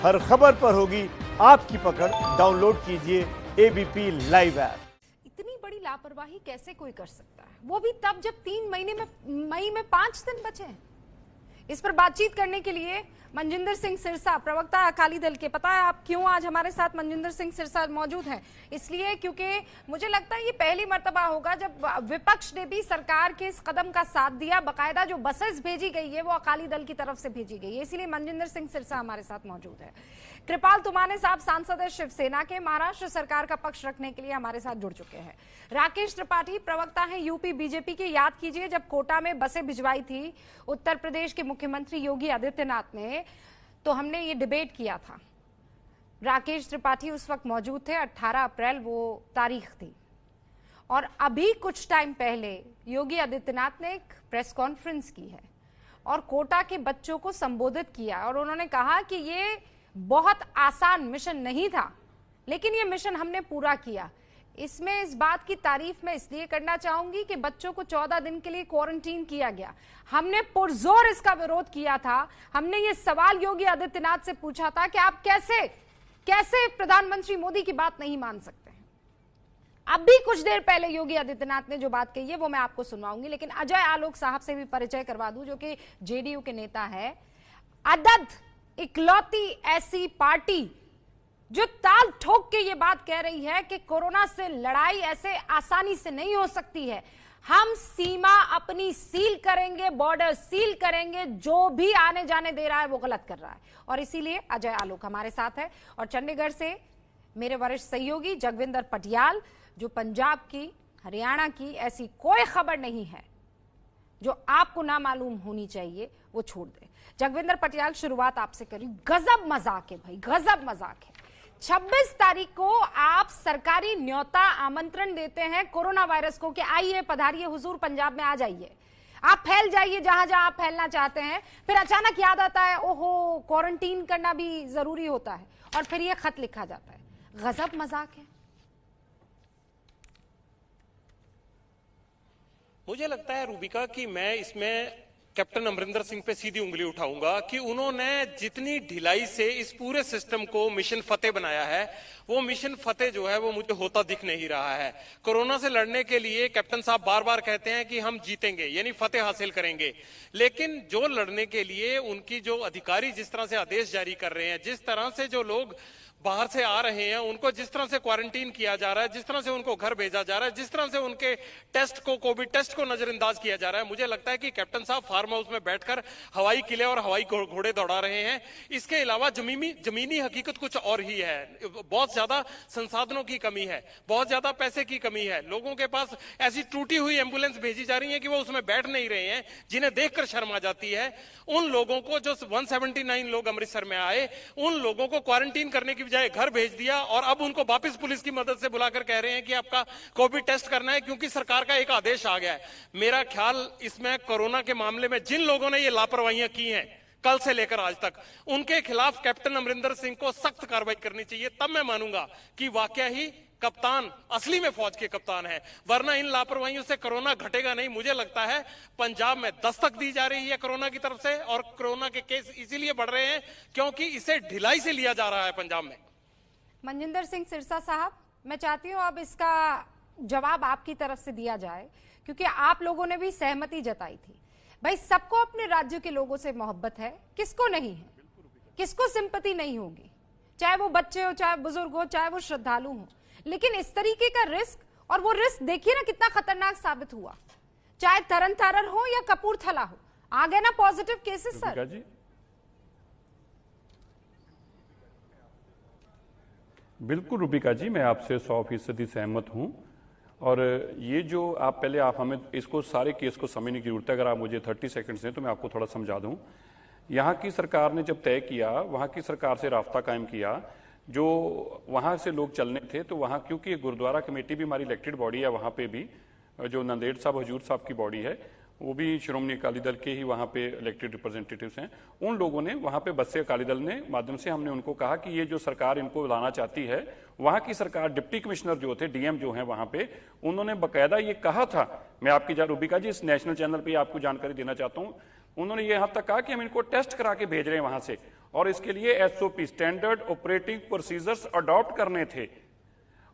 हर खबर पर होगी आपकी पकड़। डाउनलोड कीजिए एबीपी लाइव ऐप। इतनी बड़ी लापरवाही कैसे कोई कर सकता है, वो भी तब जब 3 महीने में मई में 5 दिन बचे हैं। इस पर बातचीत करने के लिए मनजिंदर सिंह सिरसा, प्रवक्ता अकाली दल के, पता है आप क्यों आज हमारे साथ मनजिंदर सिंह सिरसा मौजूद हैं? इसलिए क्योंकि मुझे लगता है ये पहली मर्तबा होगा जब विपक्ष ने भी सरकार के इस कदम का साथ दिया। बकायदा जो बसेस भेजी गई है वो अकाली दल की तरफ से भेजी गई है, इसीलिए मनजिंदर सिंह सिरसा हमारे साथ मौजूद है। कृपाल तुमाने साहब सांसद है शिवसेना के, महाराष्ट्र सरकार का पक्ष रखने के लिए हमारे साथ जुड़ चुके हैं। राकेश त्रिपाठी प्रवक्ता हैं यूपी बीजेपी के। याद कीजिए जब कोटा में बसें भिजवाई थी उत्तर प्रदेश के मुख्यमंत्री योगी आदित्यनाथ ने, तो हमने ये डिबेट किया था। राकेश त्रिपाठी उस वक्त मौजूद थे, 18 अप्रैल वो तारीख थी। और अभी कुछ टाइम पहले योगी आदित्यनाथ ने एक प्रेस कॉन्फ्रेंस की है और कोटा के बच्चों को संबोधित किया और उन्होंने कहा कि ये बहुत आसान मिशन नहीं था, लेकिन ये मिशन हमने पूरा किया। इसमें इस बात की तारीफ मैं इसलिए करना चाहूंगी कि बच्चों को 14 दिन के लिए क्वारंटीन किया गया। हमने पुरजोर इसका विरोध किया था। हमने ये सवाल योगी आदित्यनाथ से पूछा था कि आप कैसे प्रधानमंत्री मोदी की बात नहीं मान सकते हैं। अभी कुछ देर पहले योगी आदित्यनाथ ने जो बात कही है वो मैं आपको सुनवाऊंगी, लेकिन अजय आलोक साहब से भी परिचय करवा दूं, जो कि जेडीयू के नेता है। अदद इकलौती ऐसी पार्टी जो ताल ठोक के ये बात कह रही है कि कोरोना से लड़ाई ऐसे आसानी से नहीं हो सकती है। हम सीमा अपनी सील करेंगे, बॉर्डर सील करेंगे, जो भी आने जाने दे रहा है वो गलत कर रहा है। और इसीलिए अजय आलोक हमारे साथ है। और चंडीगढ़ से मेरे वरिष्ठ सहयोगी जगविंदर पटियाल, जो पंजाब की, हरियाणा की ऐसी कोई खबर नहीं है जो आपको ना मालूम होनी चाहिए वो छोड़ दे। जगविंदर पटियाल, शुरुआत आपसे करी। गजब मजाक है भाई, गजब मजाक है। 26 तारीख को आप सरकारी न्योता आमंत्रण देते हैं कोरोना वायरस को कि आइए पधारिए हुजूर, पंजाब में आ जाइए, आप फैल जाइए जहां जहां आप फैलना चाहते हैं। फिर अचानक याद आता है ओहो क्वारंटीन करना भी जरूरी होता है, और फिर ये खत लिखा जाता है। गजब मजाक है। मुझे लगता है रूबिका कि मैं इसमें कैप्टन अमरिंदर सिंह पे सीधी उंगली उठाऊंगा कि उन्होंने जितनी ढिलाई से इस पूरे सिस्टम को मिशन फतेह बनाया है, वो मिशन फतेह जो है वो मुझे होता दिख नहीं रहा है। कोरोना से लड़ने के लिए कैप्टन साहब बार बार कहते हैं कि हम जीतेंगे, यानी फतेह हासिल करेंगे, लेकिन जो लड़ने के लिए उनकी जो अधिकारी जिस तरह से आदेश जारी कर रहे हैं, जिस तरह से जो लोग बाहर से आ रहे हैं उनको जिस तरह से क्वारंटीन किया जा रहा है, जिस तरह से उनको घर भेजा जा रहा है, जिस तरह से उनके टेस्ट को, कोविड टेस्ट को नजरअंदाज किया जा रहा है, मुझे लगता है कि कैप्टन साहब फार्म हाउस में बैठकर हवाई किले और हवाई घोड़े दौड़ा रहे हैं। इसके अलावा जमीनी हकीकत कुछ और ही है। बहुत ज्यादा संसाधनों की कमी है, बहुत ज्यादा पैसे की कमी है। लोगों के पास ऐसी टूटी हुई एम्बुलेंस भेजी जा रही है कि वो उसमें बैठ नहीं रहे हैं, जिन्हें देखकर शर्म आ जाती है। उन लोगों को, जो 179 लोग अमृतसर में आए, उन लोगों को क्वारंटीन करने की बजाय घर भेज दिया और अब उनको वापस पुलिस की मदद से बुलाकर कह रहे हैं कि आपका कोविड टेस्ट करना है क्योंकि सरकार का एक आदेश आ गया है। मेरा ख्याल इसमें कोरोना के मामले में जिन लोगों ने ये लापरवाहियां की हैं कल से लेकर आज तक, उनके खिलाफ कैप्टन अमरिंदर सिंह को सख्त कार्रवाई करनी चाहिए। तब मैं मानूंगा कि वाकया ही कप्तान असली में फौज के कप्तान है, वरना इन लापरवाहियों से कोरोना घटेगा नहीं। मुझे लगता है पंजाब में दस्तक दी जा रही है कोरोना की तरफ से, और कोरोना के केस इसीलिए बढ़ रहे हैं क्योंकि इसे ढिलाई से लिया जा रहा है पंजाब में। मनजिंदर सिंह सिरसा साहब, मैं चाहती हूं अब इसका जवाब आपकी तरफ से दिया जाए, क्योंकि आप लोगों ने भी सहमति जताई थी। भाई, सबको अपने राज्य के लोगों से मोहब्बत है, किसको नहीं है, किसको सिंपैथी नहीं होगी, चाहे वो बच्चे हो, चाहे बुजुर्ग हो, चाहे वो श्रद्धालु हो। लेकिन इस तरीके का रिस्क, और वो रिस्क देखिए ना कितना खतरनाक साबित हुआ, चाहे तरन तारर हो या कपूरथला हो, आ गए ना पॉजिटिव केसेस। सर बिल्कुल रूबिका जी, मैं आपसे 100% सहमत हूं। और ये जो आप हमें इसको सारे केस को समझने की जरूरत है। अगर आप मुझे 30 सेकंड्स दें तो मैं आपको थोड़ा समझा दूं। यहाँ की सरकार ने जब तय किया, वहाँ की सरकार से राब्ता कायम किया, जो वहाँ से लोग चलने थे, तो वहाँ क्योंकि गुरुद्वारा कमेटी भी हमारी इलेक्टेड बॉडी है, वहाँ पे भी जो नंदेड़ साहब हजूर साहब की बॉडी है वो भी श्रोमणी अकाली दल के ही वहाँ पे इलेक्टेड रिप्रेजेंटेटिव्स हैं। उन लोगों ने वहाँ पे बस्से अकाली दल ने माध्यम से हमने उनको कहा कि ये जो सरकार इनको लाना चाहती है, वहाँ की सरकार, डिप्टी कमिश्नर जो थे, डीएम जो हैं वहाँ पे, उन्होंने बकायदा ये कहा था, मैं आपकी रूबिका जी इस नेशनल चैनल पर आपको जानकारी देना चाहता हूँ, उन्होंने ये यहाँ तक कहा कि हम इनको टेस्ट करा के भेज रहे हैं वहाँ से। और इसके लिए SOP standard operating procedures adopt करने थे,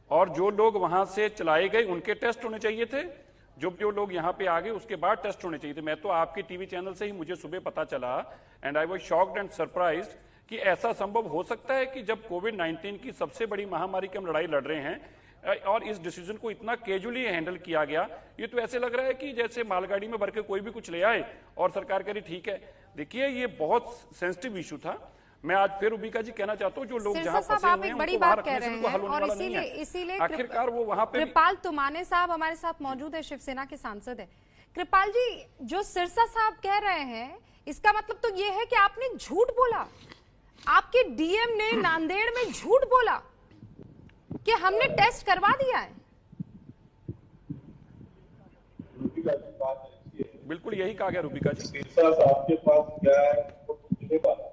और जो लोग वहां से चलाए गए उनके टेस्ट होने चाहिए थे, जो लोग यहां पे आ गए उसके बाद टेस्ट होने चाहिए थे। मैं तो आपके टीवी चैनल से ही मुझे सुबह पता चला, and I was shocked and surprised कि ऐसा संभव हो सकता है कि जब कोविड-19 की सबसे बड़ी महामारी की हम लड़ाई लड़ रहे हैं और इस डिसीजन को इतना कैजुअली हैंडल किया गया। ये तो ऐसे लग रहा है कि जैसे मालगाड़ी में भर के कोई भी कुछ ले आए और सरकार कह रही ठीक है। देखिए, ये बहुत सेंसिटिव इशू था। मैं आज फिर रूबिका जी कहना चाहता हूं, जो लोग जहां फंसे हुए हैं उनको बाहर रखने से उनको हल होने वाला नहीं है। इसीलिए आखिरकार वो वहां पे कृपाल तुमाने साहब हमारे साथ मौजूद है, शिवसेना के सांसद है। कृपाल जी, जो सिरसा साहब कह रहे हैं इसका मतलब तो ये है कि आपने झूठ बोला, आपके डीएम ने नांदेड़ में झूठ बोला कि हमने टेस्ट करवा दिया है। बिल्कुल यही कहा गया रूबिका जी। सिरसा साहब के पास क्या है वो पूछने वाला,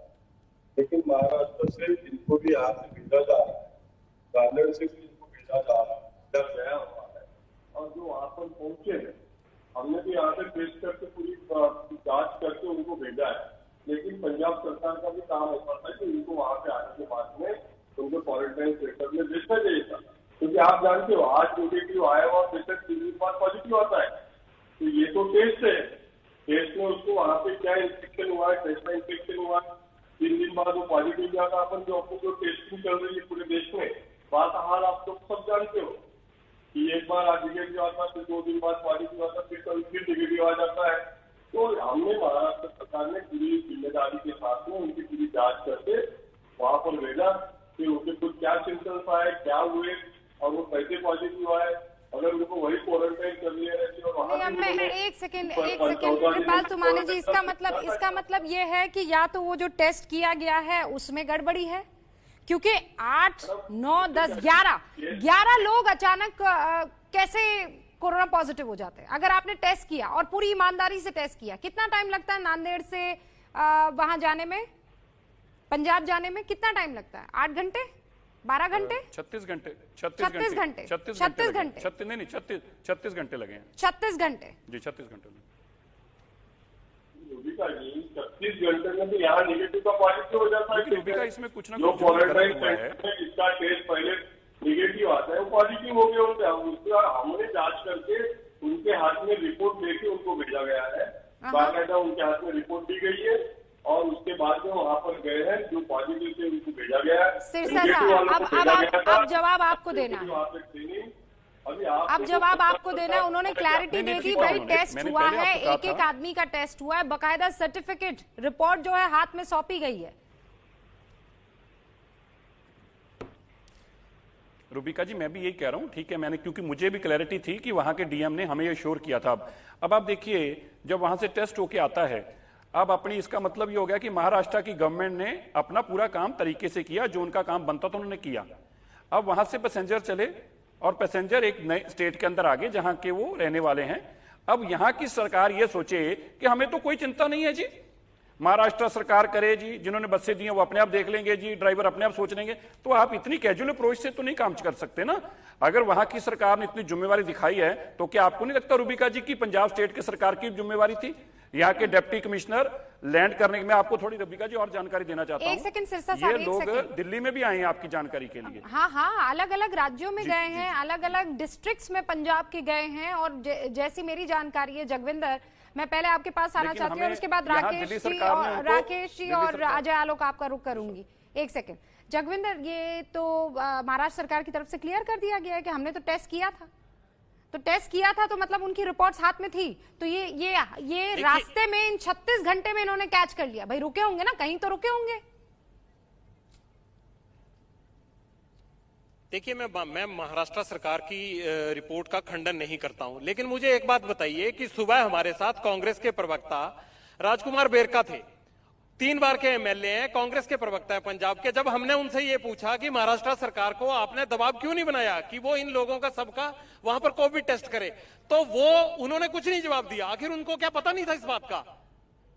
लेकिन महाराष्ट्र से जिनको भी यहाँ से भेजा जा रहा है, नांदेड़ से भी जिनको भेजा जा रहा है, जब गया हुआ है और जो वहाँ पर पहुंचे हैं, हमने भी यहाँ पे टेस्ट करके पूरी जांच करके उनको भेजा है। लेकिन पंजाब सरकार का भी काम ऐसा था कि उनको वहाँ पे आने के बाद में उनको क्वारंटाइन सेंटर में भेजना चाहिए था, क्योंकि आप जानते हो आज नेगेटिव आया हुआ पेशेंट 3 दिन बाद पॉजिटिव आता है। तो ये तो टेस्ट है, टेस्ट में उसको वहाँ पे क्या इन्फेक्शन हुआ है, टेस्ट में इन्फेक्शन हुआ है, 3 दिन बाद वो पॉजिटिव जाता। अपन जो टेस्टिंग चल रही है पूरे देश में, बात हाल आप लोग सब जानते हो कि एक बार आज निगेटिव आता, फिर 2 दिन बाद पॉजिटिव आता, फिर निगेटिव आ जाता है। तो हमने महाराष्ट्र सरकार ने पूरी जिम्मेदारी के साथ में उनकी पूरी जांच करके वहां पर भेजा कि उनके कुछ क्या सिम्टम्स आए, क्या हुए और वो कैसे पॉजिटिव आए। अगर उनको वही क्वारंटाइन कर लिया रहती और वहां एक सेकेंड कृपाल तुमाने जी, इसका मतलब ये है कि या तो वो जो टेस्ट किया गया है उसमें गड़बड़ी है, क्योंकि 8, 9, 10, 11 लोग अचानक कैसे कोरोना पॉजिटिव हो जाते हैं। अगर आपने टेस्ट किया और पूरी ईमानदारी से टेस्ट किया, कितना टाइम लगता है नांदेड़ से वहां जाने में, पंजाब जाने में कितना टाइम लगता है? 8 घंटे, 12 घंटे, 36 घंटे 36 घंटे 36 घंटे नहीं 36 घंटे लगे हैं। 36 घंटे जी, 36 घंटे लगे। 36 घंटे में भी यहाँ निगेटिव का पॉजिटिव हो जाता है। रूबिका, इसमें कुछ ना जो कुछ क्वारंटाइन हुआ है, इसका टेस्ट पहले निगेटिव आता है, वो पॉजिटिव हो गया उनका, उसका हमने जांच करके उनके हाथ में रिपोर्ट लेके उनको भेजा गया है। बाकायदा उनके हाथ में रिपोर्ट दी गई है और उसके बाद में वहाँ पर गए हैं, जो पॉजिटिव थे उनको भेजा गया है। सिरसा साहब, अब जवाब आपको देना है, अब जवाब आपको देना है। उन्होंने क्लैरिटी दे दी, भाई टेस्ट हुआ है, एक आदमी का टेस्ट हुआ है, बकायदा सर्टिफिकेट रिपोर्ट जो है हाथ में सौंपी गई है। रूबिका जी, मैं भी यही कह रहा हूं, ठीक है, मैंने क्योंकि मुझे भी क्लैरिटी थी कि वहां के डीएम ने हमें ये श्योर किया था। अब आप देखिए, जब वहां से टेस्ट होके आता है, अब अपनी इसका मतलब ये हो गया कि महाराष्ट्र की गवर्नमेंट ने अपना पूरा काम तरीके से किया, जो उनका काम बनता था उन्होंने किया। अब वहां से पैसेंजर चले और पैसेंजर एक नए स्टेट के अंदर आ गए जहां के वो रहने वाले हैं। अब यहां की सरकार ये सोचे कि हमें तो कोई चिंता नहीं है जी, महाराष्ट्र सरकार करे जी, जिन्होंने बसें दी हैं वो अपने आप देख लेंगे जी, ड्राइवर अपने आप सोच लेंगे। तो आप इतनी कैजुअल अप्रोच से तो नहीं काम कर सकते ना। अगर वहां की सरकार ने इतनी जिम्मेवारी दिखाई है तो क्या आपको नहीं लगता रूबिका जी की पंजाब स्टेट की सरकार की जिम्मेवारी थी? यहाँ के डिप्टी कमिश्नर लैंड करने में, आपको थोड़ी रूबिका जी और जानकारी देना चाहता हूँ, एक सेकंड सिरसा ये लोग दिल्ली में भी आए हैं आपकी जानकारी के लिए। हाँ, अलग अलग राज्यों में गए हैं, अलग अलग डिस्ट्रिक्ट्स में पंजाब के गए हैं। और जैसी मेरी जानकारी है, जगविंदर, मैं पहले आपके पास आना चाहती हूँ और उसके बाद राकेश जी और अजय आलोक आपका रुख करूंगी। एक सेकंड जगविंदर, ये तो महाराष्ट्र सरकार की तरफ से क्लियर कर दिया गया है कि हमने तो टेस्ट किया था, तो टेस्ट किया था तो मतलब उनकी रिपोर्ट्स हाथ में थी। तो ये रास्ते में इन 36 घंटे में इन्होंने कैच कर लिया। भाई रुके होंगे ना, कहीं तो रुके होंगे। देखिए, मैं महाराष्ट्र सरकार की रिपोर्ट का खंडन नहीं करता हूं, लेकिन मुझे एक बात बताइए कि सुबह हमारे साथ कांग्रेस के प्रवक्ता राजकुमार बेरका थे, 3 बार के एमएलए हैं, कांग्रेस के प्रवक्ता है पंजाब के। जब हमने उनसे ये पूछा कि महाराष्ट्र सरकार को आपने दबाव क्यों नहीं बनाया कि वो इन लोगों का सबका वहां पर कोविड टेस्ट करे, तो उन्होंने कुछ नहीं जवाब दिया। आखिर उनको क्या पता नहीं था इस बात का?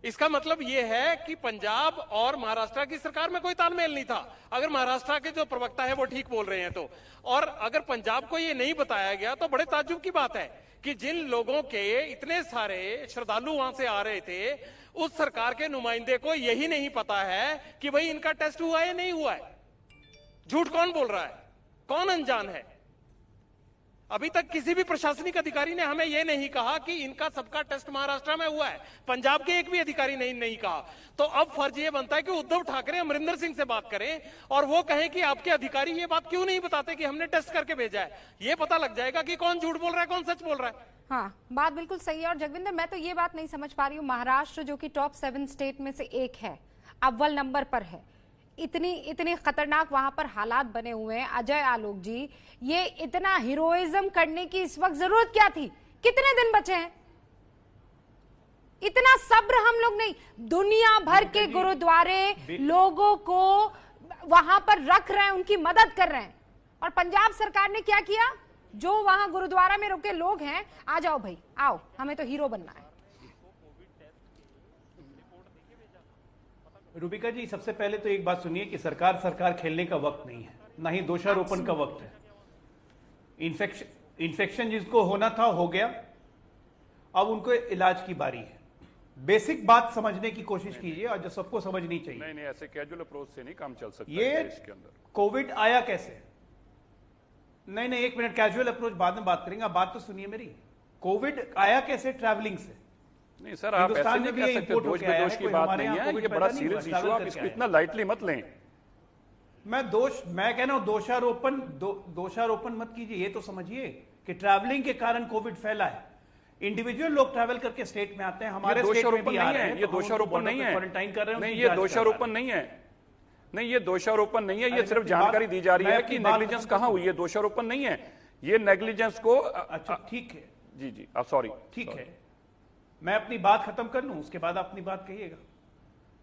इसका मतलब यह है कि पंजाब और महाराष्ट्र की सरकार में कोई तालमेल नहीं था, अगर महाराष्ट्र के जो प्रवक्ता है वो ठीक बोल रहे हैं तो। और अगर पंजाब को ये नहीं बताया गया तो बड़े ताज्जुब की बात है कि जिन लोगों के इतने सारे श्रद्धालु वहां से आ रहे थे, उस सरकार के नुमाइंदे को यही नहीं पता है कि भाई इनका टेस्ट हुआ है नहीं हुआ है। झूठ कौन बोल रहा है, कौन अनजान है? अभी तक किसी भी प्रशासनिक अधिकारी ने हमें यह नहीं कहा कि इनका सबका टेस्ट महाराष्ट्र में हुआ है। पंजाब के एक भी अधिकारी नहीं कहा। तो अब फर्ज ये बनता है कि उद्धव ठाकरे अमरिंदर सिंह से बात करें और वो कहें कि आपके अधिकारी ये बात क्यों नहीं बताते कि हमने टेस्ट करके भेजा है। ये पता लग जाएगा कि कौन झूठ बोल रहा है, कौन सच बोल रहा है। हाँ, बात बिल्कुल सही है। और जगविंदर, मैं तो ये बात नहीं समझ पा रही हूँ, महाराष्ट्र जो कि टॉप 7 स्टेट में से एक है, अव्वल नंबर पर है, इतनी खतरनाक वहां पर हालात बने हुए हैं। अजय आलोक जी, ये इतना हीरोइज्म करने की इस वक्त जरूरत क्या थी? कितने दिन बचे हैं? इतना सब्र हम लोग नहीं। दुनिया भर के गुरुद्वारे लोगों को वहां पर रख रहे हैं, उनकी मदद कर रहे हैं। और पंजाब सरकार ने क्या किया? जो वहां गुरुद्वारा में रुके लोग हैं, आ जाओ भाई, आओ, हमें तो हीरो बनना है। रूबिका जी, सबसे पहले तो एक बात सुनिए कि सरकार खेलने का वक्त नहीं है, ना ही दोषारोपण का वक्त है। इन्फेक्शन जिसको होना था हो गया, अब उनको इलाज की बारी है। बेसिक बात समझने की कोशिश कीजिए और जो सबको समझनी चाहिए। नहीं, ऐसे कैजुअल अप्रोच से नहीं काम चल सकता ये इसके अंदर। कोविड आया कैसे? नहीं, एक मिनट, कैजुअल अप्रोच बाद में बात करेंगे, आप बात तो सुनिए मेरी। कोविड आया कैसे? ट्रैवलिंग से। नहीं सर, आप ऐसे नहीं कह सकते। दोष बेदोष की बात नहीं है, ये बड़ा सीरियस इशू, आप इसको इतना लाइटली मत लें। मैं कह रहा हूं दोषारोपण मत कीजिए। ये तो समझिए कि ट्रैवलिंग के कारण कोविड फैला है। इंडिविजुअल लोग ट्रैवल करके स्टेट में आते हैं, हमारे स्टेट में भी आ रहे हैं, ये दोषारोपण नहीं है, क्वारंटाइन कर रहे हैं। नहीं, ये दोषारोपण नहीं है, नहीं ये दोषारोपण नहीं है, ये सिर्फ जानकारी दी जा रही है कि नेग्लिजेंस कहां हुई है। दोषारोपण नहीं है ये, नेग्लिजेंस को। अच्छा ठीक है, जी सॉरी, ठीक है, मैं अपनी बात खत्म कर लूं, उसके बाद अपनी बात कहिएगा।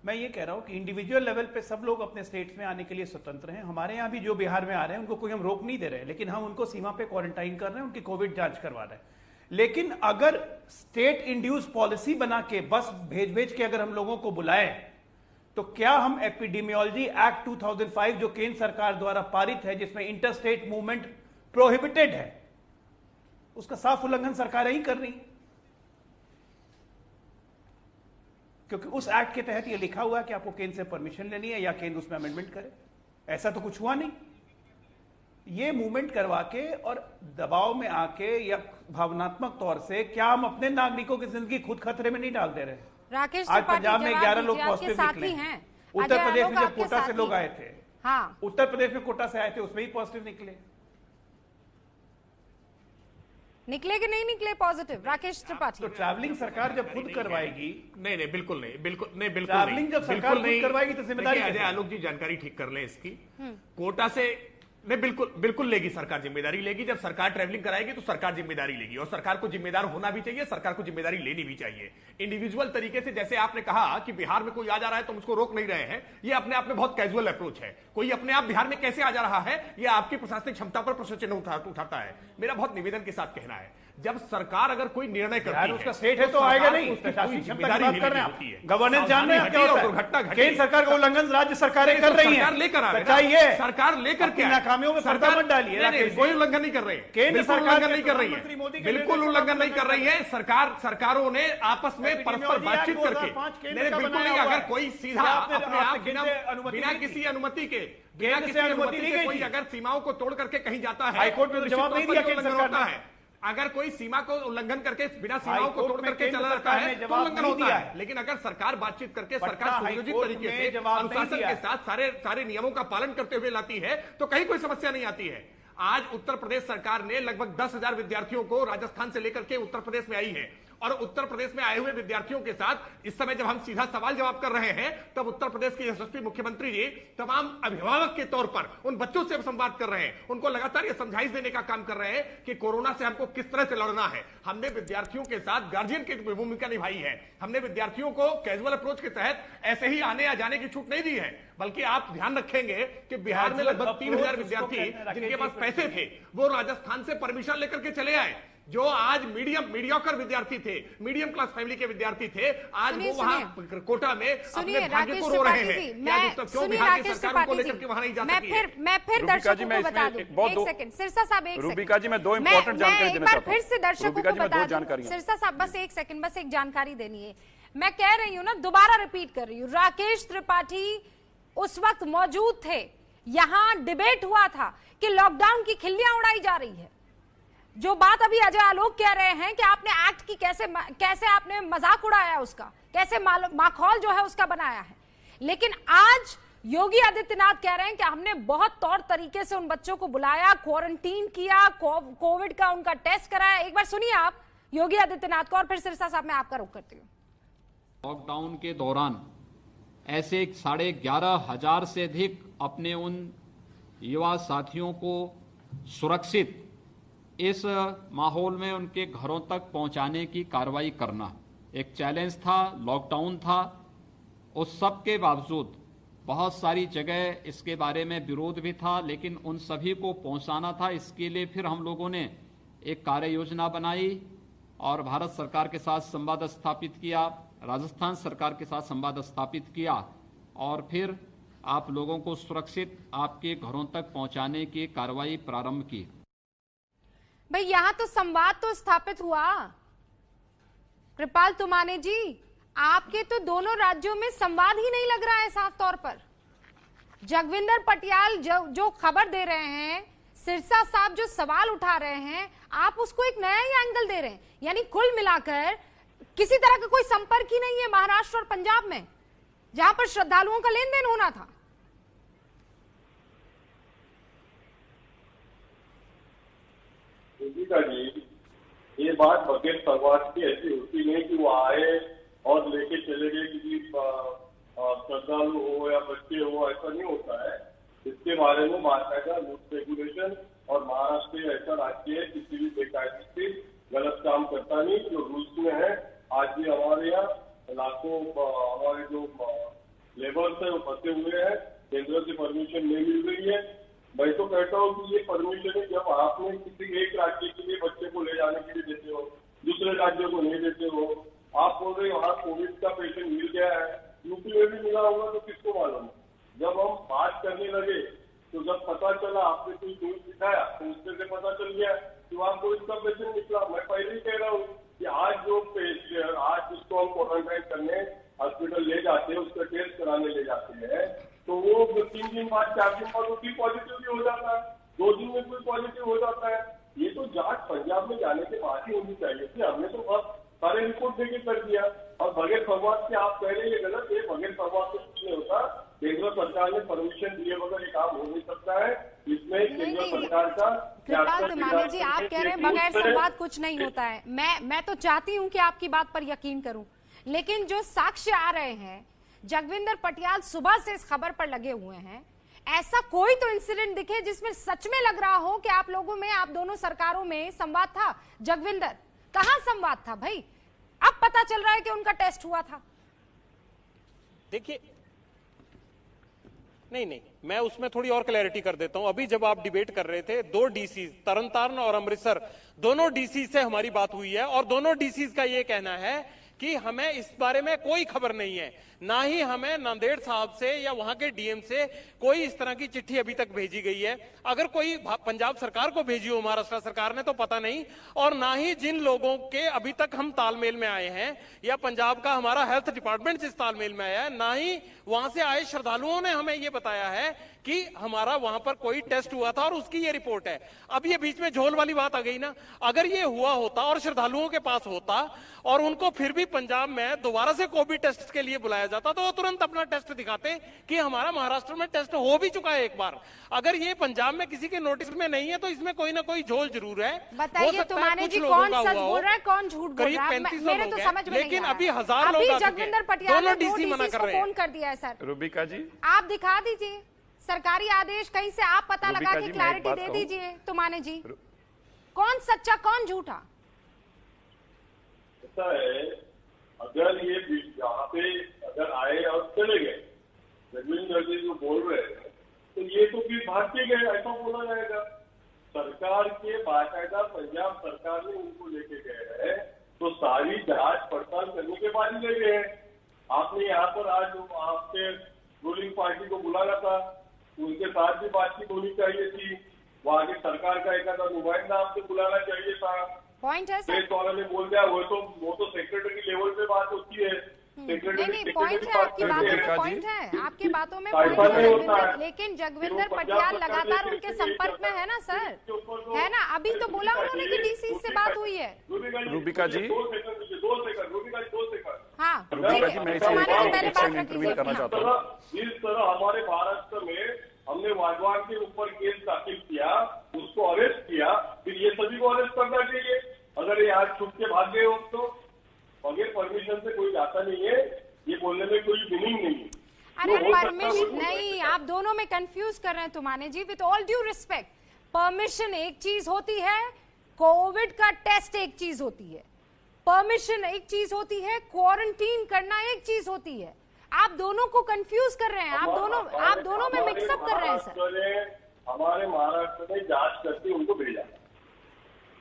मैं ये कह रहा हूं कि इंडिविजुअल लेवल पे सब लोग अपने स्टेट्स में आने के लिए स्वतंत्र हैं। हमारे यहां भी जो बिहार में आ रहे हैं उनको कोई हम रोक नहीं दे रहे, लेकिन हम उनको सीमा पे क्वारंटाइन कर रहे हैं, उनकी कोविड जांच करवा रहे हैं। लेकिन अगर स्टेट इंड्यूस पॉलिसी बना के बस भेज के अगर हम लोगों को बुलाएं, तो क्या हम एपिडेमियोलॉजी एक्ट 2005 जो केंद्र सरकार द्वारा पारित है, जिसमें इंटर स्टेट मूवमेंट प्रोहिबिटेड है, उसका साफ उल्लंघन सरकार ही कर रही है? क्योंकि उस एक्ट के तहत यह लिखा हुआ है कि आपको केंद्र से परमिशन लेनी है या केंद्र उसमें अमेंडमेंट करे। ऐसा तो कुछ हुआ नहीं। ये मूवमेंट करवा के और दबाव में आके या भावनात्मक तौर से क्या हम अपने नागरिकों की जिंदगी खुद खतरे में नहीं डाल दे रहे? राकेश, आज पंजाब में 11 लोग पॉजिटिव निकले हैं। उत्तर प्रदेश में जब कोटा से लोग आए थे, हाँ, उत्तर प्रदेश में कोटा से आए थे, उसमें ही पॉजिटिव निकले कि नहीं निकले पॉजिटिव? राकेश त्रिपाठी, तो ट्रैवलिंग सरकार जब खुद करवाएगी। नहीं, बिल्कुल नहीं। ट्रैवलिंग जब सरकार खुद करवाएगी तो जिम्मेदारी अजय आलोक जी जानकारी ठीक कर लें इसकी। कोटा से नहीं, बिल्कुल लेगी सरकार, जिम्मेदारी लेगी। जब सरकार ट्रैवलिंग कराएगी तो सरकार जिम्मेदारी लेगी, और सरकार को जिम्मेदार होना भी चाहिए, सरकार को जिम्मेदारी लेनी भी चाहिए। इंडिविजुअल तरीके से, जैसे आपने कहा कि बिहार में कोई आ जा रहा है तो हम उसको रोक नहीं रहे हैं, ये अपने आप में बहुत कैजुअल अप्रोच है। कोई अपने आप बिहार में कैसे आ जा रहा है, यह आपकी प्रशासनिक क्षमता पर प्रश्न चिन्ह उठाता है। मेरा बहुत निवेदन के साथ कहना है, जब सरकार अगर कोई निर्णय करती है, उसका स्टेट है तो आएगा नहीं। गवर्नेंस जानने केंद्र सरकार का उल्लंघन राज्य सरकारें कर रही हैं, लेकर सरकार लेकर के नाकामियों में पर्दा मत डालिए। कोई उल्लंघन नहीं कर रही है, केंद्र सरकार नहीं कर रही है, बिल्कुल उल्लंघन नहीं कर रही है। सरकारों ने आपस में परस्पर बातचीत करके, बिल्कुल नहीं। अगर कोई सीधा अपने आप बिना किसी अनुमति के, कोई अगर सीमाओं को तोड़ करके कहीं जाता है, हाईकोर्ट में जवाब नहीं दिया केंद्र सरकार ने। अगर कोई सीमा को उल्लंघन करके बिना सीमाओं को तोड़ करके चला जाता है तो उल्लंघन होता है। लेकिन अगर सरकार बातचीत करके, सरकार सुयोजित तरीके से अनुशासन के साथ सारे नियमों का पालन करते हुए लाती है तो कहीं कोई समस्या नहीं आती है। आज उत्तर प्रदेश सरकार ने लगभग 10,000 विद्यार्थियों को राजस्थान से लेकर के उत्तर प्रदेश में आई है, और उत्तर प्रदेश में आए हुए विद्यार्थियों के साथ इस समय जब हम सीधा सवाल जवाब कर रहे हैं, तब उत्तर प्रदेश के यशस्वी मुख्यमंत्री जी तमाम अभिभावक के तौर पर उन बच्चों से संवाद कर रहे हैं, उनको लगातार यह समझाइश देने का काम कर रहे हैं कि कोरोना से हमको किस तरह से लड़ना है। हमने विद्यार्थियों के साथ गार्जियन की भूमिका निभाई है। हमने विद्यार्थियों को कैजुअल अप्रोच के तहत ऐसे ही आने या जाने की छूट नहीं दी है, बल्कि आप ध्यान रखेंगे कि बिहार में लगभग 3,000 विद्यार्थी जिनके पास पैसे थे वो राजस्थान से परमिशन लेकर के चले आए। जो आज मीडियोकर विद्यार्थी थे, मीडियम क्लास फैमिली के विद्यार्थी थे, आज वो वहां कोटा में अपने भाग्य को रो रहे हैं। क्यों बिहार की सरकार को लेकर के वहां नहीं जा सकती है? मैं फिर दर्शकों को बता दूं, एक सेकंड सिरसा साहब, एक रूबिका जी, मैं दो इंपॉर्टेंट जानकारी देना चाहता हूं। फिर से दर्शकों को बता दूं, सिरसा साहब बस एक सेकंड, बस एक जानकारी देनी है। मैं कह रही हूं ना, दोबारा रिपीट कर रही हूं, राकेश त्रिपाठी उस वक्त मौजूद थे, यहां डिबेट हुआ था कि लॉकडाउन की खिल्लियां उड़ाई जा रही है। जो बात अभी अजय आलोक कह रहे हैं कि आपने एक्ट की कैसे आपने मजाक उड़ाया उसका, कैसे माखौल जो है उसका बनाया है, लेकिन आज योगी आदित्यनाथ कह रहे हैं कि हमने बहुत तौर तरीके से उन बच्चों को बुलाया, क्वारंटीन किया, कोविड का उनका टेस्ट कराया। एक बार सुनिए आप योगी आदित्यनाथ को, और फिर सिरसा साहब मैं आपका रुख करती हूँ। लॉकडाउन के दौरान ऐसे 11,500 से अधिक अपने उन युवा साथियों को सुरक्षित इस माहौल में उनके घरों तक पहुंचाने की कार्रवाई करना एक चैलेंज था, लॉकडाउन था। उस सब के बावजूद बहुत सारी जगह इसके बारे में विरोध भी था, लेकिन उन सभी को पहुंचाना था। इसके लिए फिर हम लोगों ने एक कार्य योजना बनाई और भारत सरकार के साथ संवाद स्थापित किया, राजस्थान सरकार के साथ संवाद स्थापित किया और फिर आप लोगों को सुरक्षित आपके घरों तक पहुंचाने की कार्रवाई प्रारंभ की। भाई यहां तो संवाद तो स्थापित हुआ। कृपाल तुमाने जी, आपके तो दोनों राज्यों में संवाद ही नहीं लग रहा है साफ तौर पर। जगविंदर पटियाल जो खबर दे रहे हैं, सिरसा साहब जो सवाल उठा रहे हैं, आप उसको एक नया ही एंगल दे रहे हैं। यानी कुल मिलाकर किसी तरह का कोई संपर्क ही नहीं है महाराष्ट्र और पंजाब में, जहां पर श्रद्धालुओं का लेन देन होना था। जी, ये बात बगैर संवाद की ऐसी होती नहीं कि वो आए और लेके चले गए किसी श्रद्धालु हो या बच्चे हो, ऐसा नहीं होता है। इसके बारे में बाकायदा रूल्स रेगुलेशन, और महाराष्ट्र ऐसा राज्य है किसी भी बेकायदे से गलत काम करता नहीं, जो रूल्स में है। आज भी हमारे यहाँ लाखों हमारे जो लेबर्स है वो फंसे हुए हैं, केंद्र से परमिशन नहीं मिल रही है। मैं तो कहता हूँ कि ये परमिशन है जब आपने किसी एक राज्य के लिए बच्चे को ले जाने के लिए देते हो, दूसरे राज्यों को नहीं देते हो। आप बोल रहे हो वहाँ कोविड का पेशेंट मिल गया है, यूपी में भी मिला होगा तो किसको मालूम। जब हम बात करने लगे तो जब पता चला, आपने कोई न्यूज दिखाया तो उससे से पता चल गया कि वहाँ कोविड का पेशेंट निकला। मैं पहले ही कह रहा हूँ कि आज जो पेशेंट, आज जिसको हम क्वारंटाइन करने हॉस्पिटल ले जाते हैं, उसका टेस्ट कराने ले जाते हैं, तो वो 3 दिन बाद 4 दिन बाद उसकी पॉजिटिव भी हो जाता है, 2 दिन में कोई पॉजिटिव हो जाता है। ये तो जांच पंजाब में जाने के बाद ही होनी चाहिए थी। हमने तो बहुत सारे रिपोर्ट देके कर दिया। और बगैर संवाद के आप कह रहे हैं ये गलत है। बगैर संवाद से कुछ नहीं होता। केंद्र सरकार ने परमिशन दिए बगैर ये काम हो नहीं सकता है। इसमें केंद्र सरकार का। कृपाल तुमाने जी, आप कह रहे हैं बगैर संवाद कुछ नहीं होता है। मैं तो चाहती हूँ कि आपकी बात पर यकीन करूं, लेकिन जो साक्ष्य आ रहे हैं, जगविंदर पटियाल सुबह से इस खबर पर लगे हुए हैं, ऐसा कोई तो इंसिडेंट दिखे जिसमें सच में लग रहा हो कि आप लोगों में, आप दोनों सरकारों में संवाद था। जगविंदर, कहां संवाद था भाई? अब पता चल रहा है कि उनका टेस्ट हुआ था। देखिए, नहीं, मैं उसमें थोड़ी और क्लैरिटी कर देता हूं। अभी जब आप डिबेट कर रहे थे, 2 डीसी तरनतारन और अमृतसर, दोनों डीसी से हमारी बात हुई है और दोनों डीसी का यह कहना है कि हमें इस बारे में कोई खबर नहीं है, ना ही हमें नांदेड़ साहब से या वहां के डीएम से कोई इस तरह की चिट्ठी अभी तक भेजी गई है। अगर कोई पंजाब सरकार को भेजी हो महाराष्ट्र सरकार ने तो पता नहीं, और ना ही जिन लोगों के अभी तक हम तालमेल में आए हैं या पंजाब का हमारा हेल्थ डिपार्टमेंट जिस तालमेल में आया है, ना ही वहां से आए श्रद्धालुओं ने हमें ये बताया है कि हमारा वहां पर कोई टेस्ट हुआ था और उसकी ये रिपोर्ट है। अब ये बीच में झोल वाली बात आ गई ना। अगर ये हुआ होता और श्रद्धालुओं के पास होता और उनको फिर भी पंजाब में दोबारा से कोविड टेस्ट के लिए बुलाया जाता तो वो तुरंत अपना टेस्ट दिखाते कि हमारा महाराष्ट्र में टेस्ट हो भी चुका है एक बार। अगर ये पंजाब में किसी के नोटिस में नहीं है तो इसमें कोई ना कोई झोल जरूर है। बताइए तुमाने जी, कौन सच बोल रहा है, कौन झूठ बोल रहा है? मेरे तो समझ में लेकिन अभी 1000 लोग जगविंदर पटियाल ने 2 डीसी को फोन कर दिया है। सर रूबिका जी, आप दिखा दीजिए सरकारी आदेश कहीं से, आप पता लगा के क्लैरिटी दे दीजिए। तुमाने जी, कौन सच्चा कौन झूठा? ऐसा है, अगर ये यहाँ पे अगर आए और चले गए, जगविंदर जी जो बोल रहे हैं, तो ये तो फिर भाग के गए ऐसा बोला जाएगा। सरकार के बाकायदा पंजाब सरकार ने उनको लेके गए हैं, तो सारी जांच पड़ताल करने के बाद ही ले गए हैं। आपने यहाँ पर आज आपके रूलिंग पार्टी को बुलाया था, उनके साथ भी बातचीत होनी चाहिए थी। वहाँ की सरकार का एक आधा नुमाइंदा आपसे बुलाना चाहिए था। पॉइंट है प्रेस वाला ने बोल दिया, वो तो सेक्रेटरी लेवल पे बात होती है, नहीं, पॉइंट है, आपकी बातों में पॉइंट है, आपकी बातों में पॉइंट है, लेकिन जगविंदर पटियाल लगातार उनके संपर्क में है ना सर, है ना? अभी तो बोला उन्होंने कि डीसी से बात हुई है। रूबिका जी, हाँ, रूबिका जी, मैं इसे इंटरव्यू करना चाहता हूँ। जिस तरह हमारे महाराष्ट्र में हमने वाजवान के ऊपर केस दाखिल किया, उसको अरेस्ट किया, फिर ये सभी को अरेस्ट करना चाहिए। अगर ये आज छुप के भाग गए हो तो बगैर परमिशन से कोई जाता नहीं है, ये बोलने में कोई मीनिंग नहीं है। अरे परमिशन नहीं, आप दोनों में कंफ्यूज कर रहे हैं तुमाने जी। With all due respect, permission एक चीज होती है, कोविड का टेस्ट एक चीज होती है, परमिशन एक चीज होती है, क्वारंटीन करना एक चीज होती है। आप दोनों को कंफ्यूज कर रहे हैं, आप दोनों में मिक्सअप कर रहे हैं सर। हमारे महाराष्ट्र में जांच करके उनको भेजा,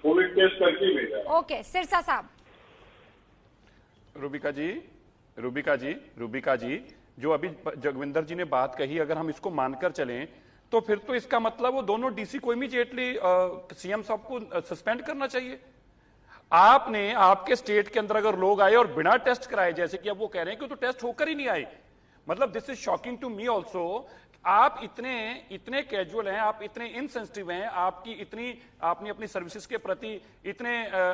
कोविड टेस्ट करके भेजा। ओके, सिरसा साहब। रूबिका जी, जो अभी जगविंदर जी ने बात कही, अगर हम इसको मानकर चलें तो फिर तो इसका मतलब वो दोनों डीसी को इमीडिएटली सीएम साहब को सस्पेंड करना चाहिए। आपने आपके स्टेट के अंदर अगर लोग आए और बिना टेस्ट कराए, जैसे कि अब वो कह रहे हैं कि तो टेस्ट होकर ही नहीं आए, मतलब this is shocking to me also. आप इतने कैजुअल हैं, आप इतने इनसेंसिटिव हैं, आपने अपनी सर्विसेज के प्रति इतने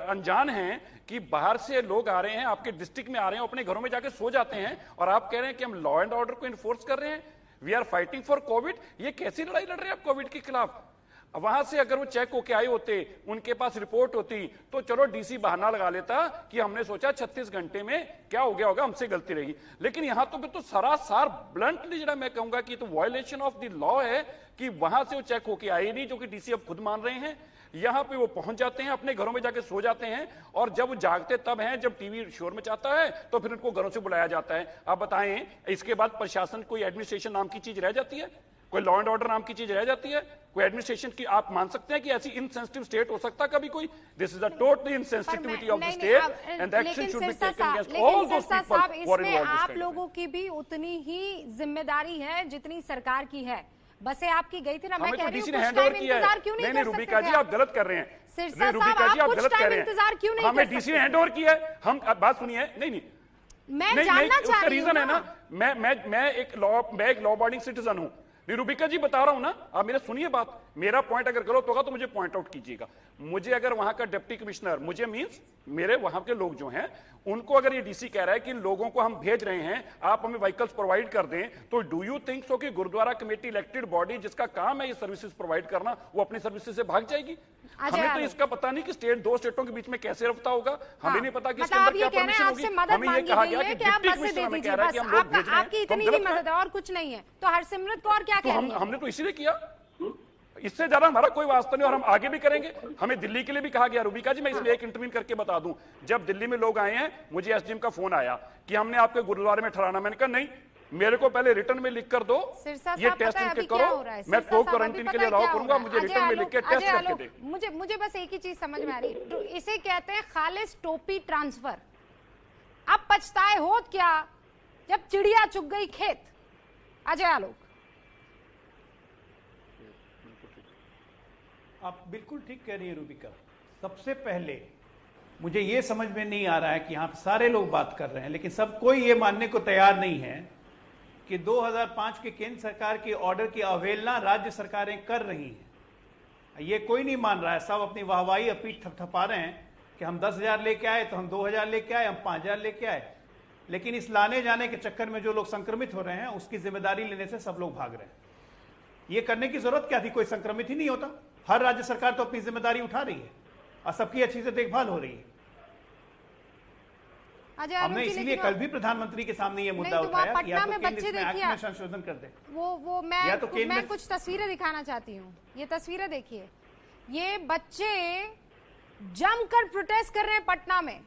अनजान हैं कि बाहर से लोग आ रहे हैं, आपके डिस्ट्रिक्ट में आ रहे हैं, अपने घरों में जाके सो जाते हैं और आप कह रहे हैं कि हम लॉ एंड ऑर्डर को इन्फोर्स कर रहे हैं, we are fighting for Covid. ये कैसी लड़ाई लड़ रहे हैं आप कोविड के खिलाफ? वहां से अगर वो चेक होके आए होते, उनके पास रिपोर्ट होती, तो चलो डीसी बहाना लगा लेता कि हमने सोचा 36 घंटे में क्या हो गया होगा, हमसे गलती रही। लेकिन यहां तो सरासर ब्लंटली जरा मैं कहूंगा कि तो वायलेशन ऑफ द लॉ है कि वहां से वो चेक होके आए नहीं, जो कि डीसी अब खुद मान रहे हैं। यहां पे वो पहुंच जाते हैं, अपने घरों में जाके सो जाते हैं, और जब वो जागते तब हैं जब टीवी शोर मचाता है, तो फिर उनको घरों से बुलाया जाता है। आप बताएं, इसके बाद प्रशासन, कोई एडमिनिस्ट्रेशन नाम की चीज रह जाती है? कोई लॉ एंड ऑर्डर नाम की चीज रह जाती है? कोई एडमिनिस्ट्रेशन की आप मान सकते हैं कि ऐसी इनसेंसिटिव स्टेट हो सकता कभी कोई? This is a totally insensitivity of the state and action should be taken against all those people who are इसमें आप लोगों की भी उतनी ही जिम्मेदारी है जितनी सरकार की है। बसें आपकी गई थी ना, मैं कह रही हूं कुछ टाइम इंतजार क्यों नहीं कर सकते? रूबिका जी, आप गलत कर रहे हैं। सिरसा साहब, आप कुछ टाइम इंतजार क्यों नहीं कर सकते? हमें डीसी ने हैंडओवर किया है, हम बात सुनिए। नहीं, मैं जानना चाह रही हूं। रीजन है ना, मैं एक लॉ अबाइडिंग सिटीजन हूं। रूबिका जी, बता रहा हूं ना, आप मेरा सुनिए बात। मेरा पॉइंट अगर गलत होगा तो मुझे पॉइंट आउट कीजिएगा। मुझे अगर वहां का डिप्टी कमिश्नर, मुझे मींस मेरे वहां के लोग जो हैं, उनको अगर ये डीसी कह रहा है कि इन लोगों को हम भेज रहे हैं, आप हमें व्हीकल्स प्रोवाइड कर दें, तो डू यू थिंक सो कि गुरुद्वारा कमेटी इलेक्टेड बॉडी जिसका काम है ये सर्विसेज प्रोवाइड करना, वो अपनी सर्विसेज से भाग जाएगी? हमें तो इसका पता नहीं कि दो स्टेटों के बीच में कैसे रफ्ता होगा, हमें नहीं पता कि इसके अंदर क्या परमिशन होगी। हमें ये कहा गया कि डिप्टी कमिश्नर हमें कह रहा है कि हम लोग भेज रहे हैं, आपकी इतनी ही मदद है और कुछ नहीं है। तो हरसिमरत कौर क्या कह रही है? हमने तो इसीलिए किया, इससे ज्यादा हमारा कोई वास्ता नहीं, और हम आगे भी करेंगे। हमें दिल्ली के लिए भी कहा गया। रूबिका जी, मैं इसलिए एक इंटरव्यू करके बता दूं, जब दिल्ली में लोग आए हैं, मुझे एसडीएम का फोन आया कि हमने आपके गुरुद्वारे में ठहराना। मैंने कहा नहीं, मेरे को पहले रिटर्न में लिख कर दो, ये टेस्ट करके करो, मैं तो क्वारंटीन के लिए अलाउ करूंगा, मुझे रिटर्न में लिख के टेस्ट करके दे। मुझे बस एक ही चीज समझ में आ रही है, इसे कहते हैं खालिस टोपी ट्रांसफर। अब पछताए होत क्या जब चिड़िया चुग गई खेत। अजय आलोक, आप बिल्कुल ठीक कह रही है रूबिका। सबसे पहले मुझे यह समझ में नहीं आ रहा है कि यहां सारे लोग बात कर रहे हैं, लेकिन सब कोई यह मानने को तैयार नहीं है कि 2005 के केंद्र सरकार के ऑर्डर की अवहेलना राज्य सरकारें कर रही हैं। ये कोई नहीं मान रहा है, सब अपनी वाहवाही अपीठ थपथपा रहे हैं कि हम 10,000 लेके आए, तो हम 2,000 लेके आए, हम 5,000 लेके आए। लेकिन इस लाने जाने के चक्कर में जो लोग संक्रमित हो रहे हैं, उसकी जिम्मेदारी लेने से सब लोग भाग रहे हैं। ये करने की जरूरत क्या थी? कोई संक्रमित ही नहीं होता। हर राज्य सरकार तो अपनी जिम्मेदारी उठा रही है और सबकी अच्छी से देखभाल हो रही है। हमने इसलिए कल भी प्रधानमंत्री के सामने ये मुद्दा उठाया कि या तो केंद्र इसमें एक्ट में संशोधन कर दे। वो मैं कुछ तस्वीरें दिखाना चाहती हूँ। ये तस्वीरें देखिए, ये बच्चे जमकर प्रोटेस्ट कर रहे हैं पटना में।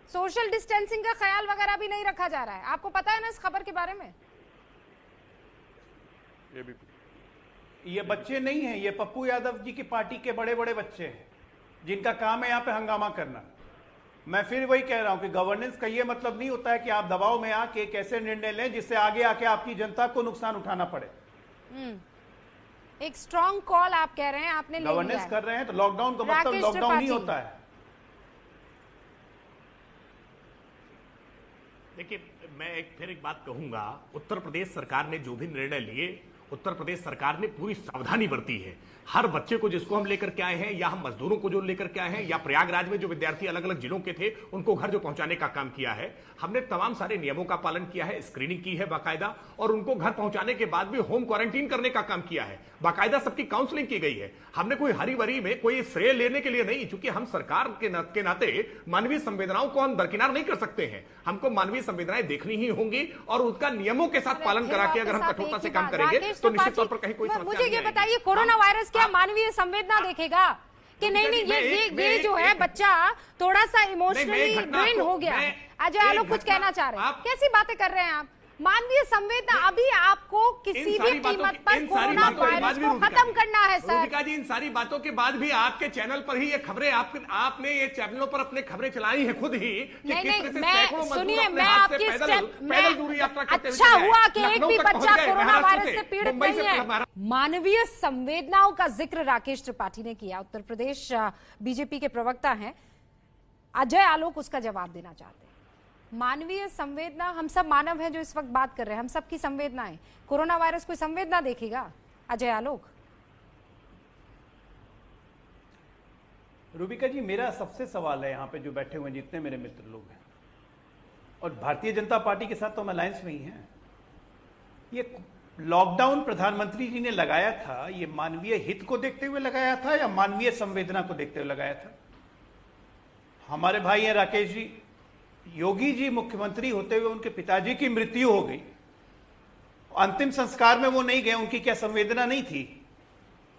सोशल डिस्टेंसिंग का ख्याल वगैरह भी नहीं रखा जा रहा है। आपको पता है ना इस खबर के बारे में? ये बच्चे नहीं हैं, ये पप्पू यादव जी की पार्टी के बड़े बड़े बच्चे हैं जिनका काम है यहाँ पे हंगामा करना। मैं फिर वही कह रहा हूं कि गवर्नेंस का ये मतलब नहीं होता है कि आप दबाव में आके कैसे निर्णय लें जिससे आगे आके आपकी जनता को नुकसान उठाना पड़े। एक स्ट्रॉन्ग कॉल आप कह रहे हैं, आपने ले लिया है। गवर्नेंस कर रहे हैं तो लॉकडाउन का मतलब लॉकडाउन नहीं होता है। देखिए, मैं फिर एक बात कहूंगा, उत्तर प्रदेश सरकार ने जो भी निर्णय लिए, उत्तर प्रदेश सरकार ने पूरी सावधानी बरती है। हर बच्चे को जिसको हम लेकर के आए हैं, या हम मजदूरों को जो लेकर के आए हैं, या प्रयागराज में जो विद्यार्थी अलग अलग जिलों के थे उनको घर जो पहुंचाने का काम किया है, हमने तमाम सारे नियमों का पालन किया है, स्क्रीनिंग की है बाकायदा, और उनको घर पहुंचाने के बाद भी होम क्वारंटीन करने का काम किया है, बाकायदा सबकी काउंसलिंग की गई है। हमने कोई हरी भरी में कोई श्रेय लेने के लिए नहीं, चूंकि हम सरकार के नाते मानवीय संवेदनाओं को हम दरकिनार नहीं कर सकते हैं। हमको मानवीय संवेदनाएं देखनी ही होंगी, और उसका नियमों के साथ पालन करा के अगर हम कठोरता से काम करेंगे तो निश्चित तौर पर कहीं कोई समस्या नहीं मुझे ये आएगी। बताइए, कोरोना वायरस क्या मानवीय संवेदना देखेगा कि नहीं? ये जो है बच्चा थोड़ा सा इमोशनली ड्रेन हो गया। अजय आलोक कुछ कहना चाह रहे हैं, कैसी बातें कर रहे हैं आप? मानवीय संवेदना अभी आपको किसी भी कीमत पर कोरोना वायरस को खत्म करना है सर। रूबिका जी, इन सारी बातों के बाद भी आपके चैनल पर ही ये खबरें आपने ये चैनलों पर अपने खबरें चलाई है खुद ही। नहीं, सुनिए, मैं आपकी पैदल दूरी यात्रा करते हुए, अच्छा हुआ कि एक भी बच्चा कोरोना वायरस से पीड़ित नहीं है। मानवीय संवेदनाओं का जिक्र राकेश त्रिपाठी ने किया, उत्तर प्रदेश बीजेपी के प्रवक्ता हैं। अजय आलोक उसका जवाब देना चाहते हैं। मानवीय संवेदना, हम सब मानव हैं जो इस वक्त बात कर रहे हैं, हम सबकी संवेदनाएं, कोरोना वायरस कोई संवेदना देखेगा? अजय आलोक। रूबिका जी, मेरा सबसे सवाल है यहाँ पे जो बैठे हुए जितने मेरे मित्र लोग हैं, और भारतीय जनता पार्टी के साथ तो हम अलायंस में ही हैं, ये लॉकडाउन प्रधानमंत्री जी ने लगाया था, ये मानवीय हित को देखते हुए लगाया था या मानवीय संवेदना को देखते हुए लगाया था? हमारे भाई हैं राकेश जी, योगी जी मुख्यमंत्री होते हुए उनके पिताजी की मृत्यु हो गई, अंतिम संस्कार में वो नहीं गए, उनकी क्या संवेदना नहीं थी?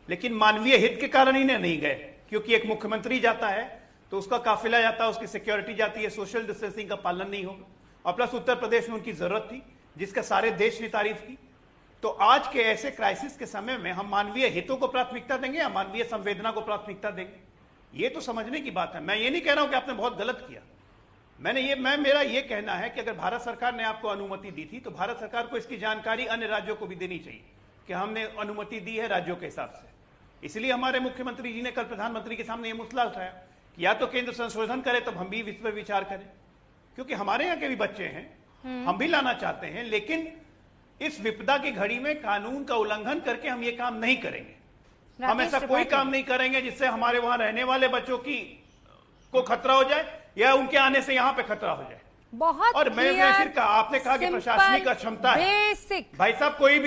लेकिन मानवीय हित के कारण ही नहीं गए, क्योंकि एक मुख्यमंत्री जाता है तो उसका काफिला जाता है, उसकी सिक्योरिटी जाती है, सोशल डिस्टेंसिंग का पालन नहीं होगा, और प्लस उत्तर प्रदेश में उनकी जरूरत थी जिसका सारे देश ने तारीफ की। तो आज के ऐसे क्राइसिस के समय में हम मानवीय हितों को प्राथमिकता देंगे या मानवीय संवेदना को प्राथमिकता देंगे? ये तो समझने की बात है। मैं ये नहीं कह रहा हूं कि आपने बहुत गलत किया, मेरा ये कहना है कि अगर भारत सरकार ने आपको अनुमति दी थी तो भारत सरकार को इसकी जानकारी अन्य राज्यों को भी देनी चाहिए कि हमने अनुमति दी है राज्यों के हिसाब से। इसलिए हमारे मुख्यमंत्री जी ने कल प्रधानमंत्री के सामने यह मुसला उठाया कि या तो केंद्र संशोधन करे तब हम भी इस पर विचार करें, क्योंकि हमारे यहाँ के भी बच्चे हैं, हम भी लाना चाहते हैं, लेकिन इस विपदा की घड़ी में कानून का उल्लंघन करके हम ये काम नहीं करेंगे। हम ऐसा कोई काम नहीं करेंगे जिससे हमारे वहां रहने वाले बच्चों को खतरा हो जाए या उनके आने से यहां पे खतरा हो जाए। बहुत और मैं फिर कहा, आपने कहा कि प्रशासनिक क्षमता है। भाई साहब, कोई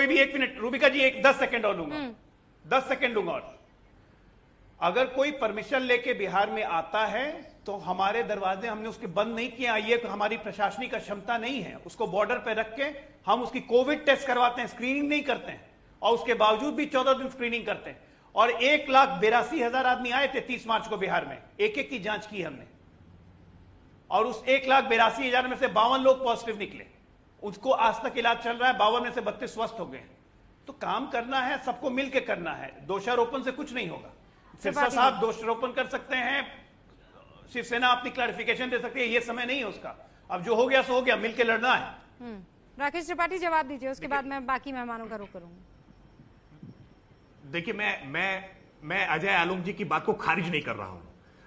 भी 1 मिनट, रूबिका जी 10 सेकंड और लूंगा, 10 सेकंड दूंगा। और अगर कोई परमिशन लेके बिहार में आता है तो हमारे दरवाजे हमने उसके बंद नहीं किए। ये हमारी प्रशासनिक क्षमता नहीं है, उसको बॉर्डर पे रख के हम उसकी कोविड टेस्ट करवाते हैं, स्क्रीनिंग नहीं करते हैं, और उसके बावजूद भी 14 दिन स्क्रीनिंग करते हैं। और 1,82,000 आदमी आए थे 30 मार्च को बिहार में, एक की जांच की हमने, और उस 1,82,000 में से 52 लोग पॉजिटिव निकले। उसको आज तक इलाज चल रहा है, 52 में से 32 स्वस्थ हो गए। तो काम करना है, सबको मिलकर करना है, दोषारोपण से कुछ नहीं होगा। सिरसा साहब दोषारोपण कर सकते हैं, शिवसेना अपनी क्लैरिफिकेशन दे सकती है, ये समय नहीं है उसका। अब जो हो गया सो हो गया, मिलकर लड़ना है। राकेश त्रिपाठी जवाब दीजिए, उसके बाद मैं बाकी मेहमानों का रुख करूंगा। देखिए, मैं अजय आलोक जी की बात को खारिज नहीं कर रहा हूं।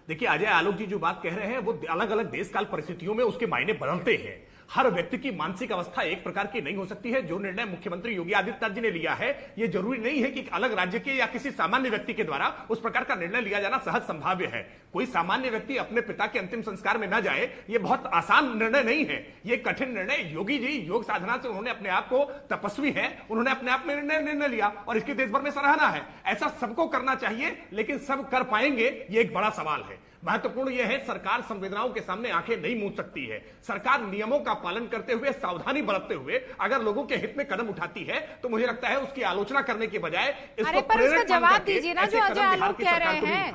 देखिए, अजय आलोक जी जो बात कह रहे हैं वो अलग अलग देश काल परिस्थितियों में उसके मायने बदलते हैं। हर व्यक्ति की मानसिक अवस्था एक प्रकार की नहीं हो सकती है। जो निर्णय मुख्यमंत्री योगी आदित्यनाथ जी ने लिया है, यह जरूरी नहीं है कि अलग राज्य के या किसी सामान्य व्यक्ति के द्वारा उस प्रकार का निर्णय लिया जाना सहज संभाव्य है। कोई सामान्य व्यक्ति अपने पिता के अंतिम संस्कार में न जाए, यह बहुत आसान निर्णय नहीं है, यह कठिन निर्णय। योगी जी योग साधना से उन्होंने अपने आप को, तपस्वी है, उन्होंने अपने आप में निर्णय लिया और इसके देश भर में सराहना है। ऐसा सबको करना चाहिए, लेकिन सब कर पाएंगे, यह एक बड़ा सवाल है। महत्वपूर्ण यह है, सरकार संवेदनाओं के सामने आंखें नहीं मूंद सकती है। सरकार नियमों का पालन करते हुए, सावधानी बरतते हुए अगर लोगों के हित में कदम उठाती है तो मुझे लगता है उसकी आलोचना करने के बजाय इसको प्रेरक जवाब दीजिए ना, जो अजय आलोक कह रहे हैं।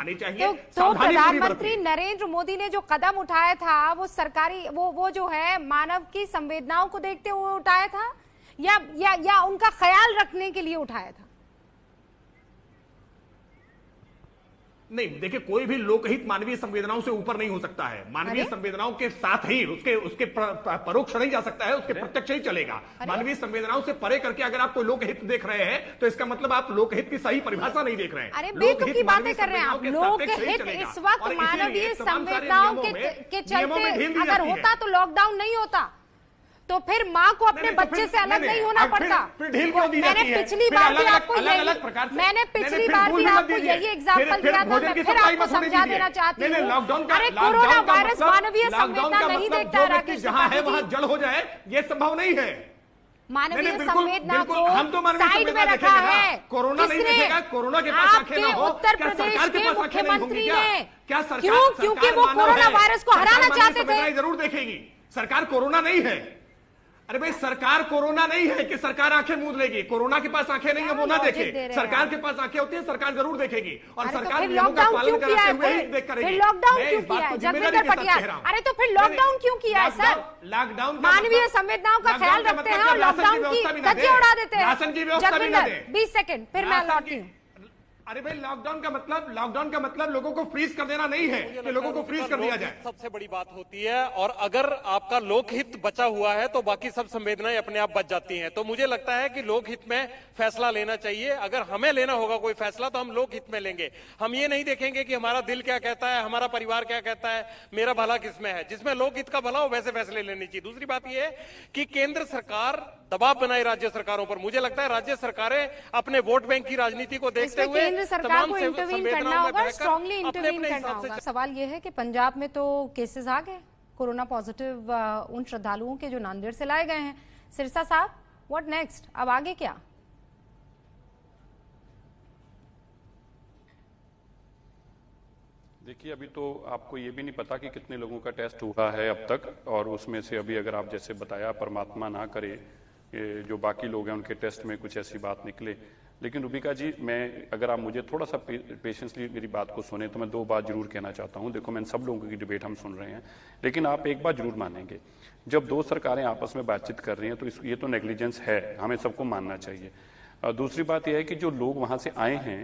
तो प्रधानमंत्री नरेंद्र मोदी ने जो कदम उठाया था वो सरकारी वो जो है मानव की संवेदनाओं को देखते हुए उठाया था या उनका ख्याल रखने के लिए उठाया था? नहीं, देखिए, कोई भी लोकहित मानवीय संवेदनाओं से ऊपर नहीं हो सकता है। मानवीय संवेदनाओं के साथ ही उसके परोक्ष नहीं जा सकता है, उसके प्रत्यक्ष ही चलेगा। मानवीय संवेदनाओं से परे करके अगर आप कोई लोकहित देख रहे हैं तो इसका मतलब आप लोकहित की सही परिभाषा नहीं देख रहे हैं। अरे बेवकूफ की बातें कर रहे हैं आप। लोकहित इस वक्त मानवीय संवेदनाओं के चलते अगर होता तो लॉकडाउन नहीं होता। तो फिर माँ को अपने बच्चे से अलग नहीं होना पड़ता। मैंने पिछली बार भी आपको यही एग्जाम्पल दिया था, मैं फिर आपको समझा देना चाहती हूँ। अरे कोरोना वायरस मानवीय संवेदना नहीं देखता है राकेश, जहां है वहां जड़ हो जाए, ये संभव नहीं है। मानवीय संवेदना को साइड में रखा है। कोरोना नहीं देखेगा, कोरोना के पास आंखें ना हो, उत्तर प्रदेश के मुख्यमंत्री ने क्या सरकार, क्यों? क्योंकि वो कोरोना वायरस को हराना चाहते थे। जरूर देखेगी, सरकार कोरोना नहीं है। अरे भाई सरकार कोरोना नहीं है कि सरकार आंखें मूंद लेगी। कोरोना के पास आंखें नहीं है वो ना देखे, सरकार के पास आंखें होती है, सरकार जरूर देखेगी। और सरकार नियमों का पालन करते हुए ही देख करेगी। लॉकडाउन क्यों किया है जगविंदर पटियाल? अरे तो फिर लॉकडाउन क्यों किया है सर? लॉकडाउन मानवीय संवेदनाओं का ख्याल रखते हैं और लॉकडाउन की धज्जियां उड़ा देते हैं। राशन की व्यवस्था भी ना दे। 20 सेकंड फिर मैं लौटती हूँ। अरे भाई लॉकडाउन का मतलब लोगों को फ्रीज कर देना नहीं है कि लोगों को फ्रीज कर दिया जाए। सबसे बड़ी बात होती है, और अगर आपका लोकहित बचा हुआ है तो बाकी सब संवेदनाएं अपने आप बच जाती हैं। तो मुझे लगता है कि लोकहित में फैसला लेना चाहिए। अगर हमें लेना होगा कोई फैसला तो हम लोकहित में लेंगे। हम ये नहीं देखेंगे कि हमारा दिल क्या कहता है, हमारा परिवार क्या कहता है, मेरा भला किसमें है। जिसमें लोकहित का भला हो वैसे फैसले लेने चाहिए। दूसरी बात यह है कि केंद्र सरकार दबाव बनाए राज्य सरकारों पर। मुझे लगता है राज्य सरकारें अपने वोट बैंक की राजनीति को देखते हुए केंद्र सरकार को इंटरवीन करना होगा, स्ट्रांगली इंटरवीन करना होगा। सवाल यह है कि पंजाब में तो केसेस आ गए कोरोना पॉजिटिव उन श्रद्धालुओं के जो नांदेड़ से लाए गए हैं। सिरसा साहब, व्हाट नेक्स्ट? अब आगे क्या? देखिए, अभी तो आपको ये भी नहीं पता कि कितने लोगों का टेस्ट हुआ है अब तक, और उसमें से अभी अगर आप जैसे बताया, परमात्मा ना करे जो बाकी लोग हैं उनके टेस्ट में कुछ ऐसी बात निकले। लेकिन रुबिका जी, मैं अगर आप मुझे थोड़ा सा पेशेंसली मेरी बात को सुने तो मैं 2 बात जरूर कहना चाहता हूं। देखो, मैं सब लोगों की डिबेट हम सुन रहे हैं, लेकिन आप एक बात जरूर मानेंगे, जब 2 सरकारें आपस में बातचीत कर रही हैं तो ये तो नेग्लिजेंस है, हमें सबको मानना चाहिए। दूसरी बात यह है कि जो लोग वहां से आए हैं